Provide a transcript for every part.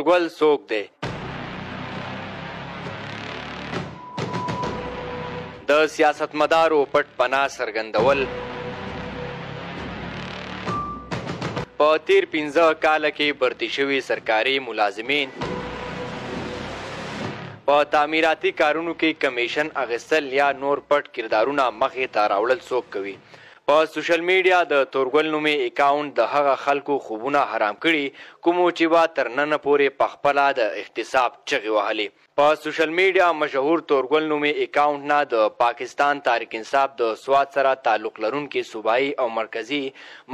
تورګل څوک دی؟ د سیاستمدارو پټ پناه څرګندول. په تیر 15 کاله کې بھرتی شوي سرکاري ملازمین په تعمیراتي کارونو کې کمیشن اخیستل یا نور پټ کردارونه مخې ته راوړل څوک کوي؟ په سوشل میډیا د تورګل نومې اکاونټ د هغه خلکو خوبونه حرام کړي کومو چې به تر ننه پورې پخپله د احتساب چغې وهلې. په سوشل میډیا مشهور تورګل نومې اکاونټ نه د پاکستان تحریک انصاف د سواد سره تعلق لرونکي صوبایي او مرکزي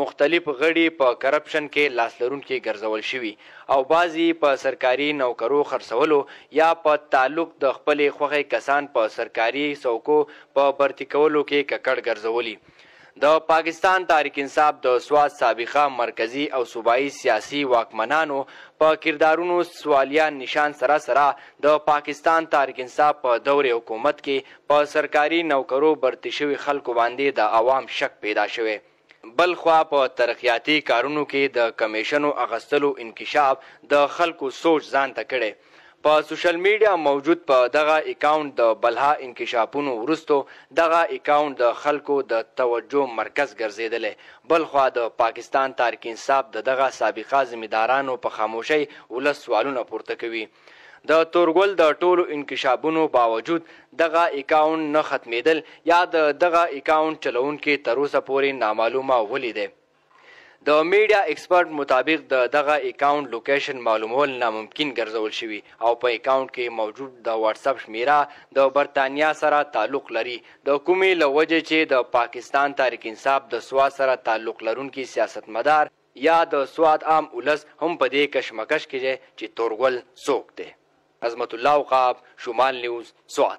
مختلف غړي په کرپشن کې لاس لرونکي ګرځول شوي او بعضي په سرکاري نوکرو خرڅولو یا په تعلق د خپلې خوښې کسان په سرکاري څوکو په برتي کولو کې ککړ ګرځولي. د پاکستان تحریک انصاف د سواد سابقه مرکزی او صوبایي سیاسي واکمنانو په کردارونو سوالیه نشان سره سره د پاکستان تحریک انصاف په دور حکومت کې په سرکاري نوکرو برتي شوي خلکو باندې د عوام شک پیدا شوی. بل خوا په ترقیاتي کارونو کې د کمیشنو اخیستلو انکشاف د خلکو سوچ ځان ته کړی. په سوشل میډیا موجود په دغه اکاونټ د بلها انکشافونو وروستو دغه اکاونټ د خلکو د توجه مرکز ګرځیدلی. بل خوا د پاکستان تحریک انصاف د دغه سابقه ذمہدارانو په خاموشۍ ولس سوالونه پورته کوي. د تورګل د ټولو انکشافونو باوجود دغه اکاونټ نه ختمیدل یا د دغه اکاونټ چلونکي تر اوسه پورې نامعلومه ولیدی. د میډیا ایکسپرت مطابق دغه اکاونټ لوکیشن معلومول ناممکن ګرځول شوي او په اکاونټ کې موجود د واتس اپ شمیره د برتانیا سره تعلق لري د کومې له وجې چې د پاکستان تحریک انصاف د سواد سره تعلق لرونکي سیاستمدار یا د سواد عام ولس هم په دې کشمکش کې چې تورګل څوک دی. عظمت الله عقاب، شمال نیوز، سواد.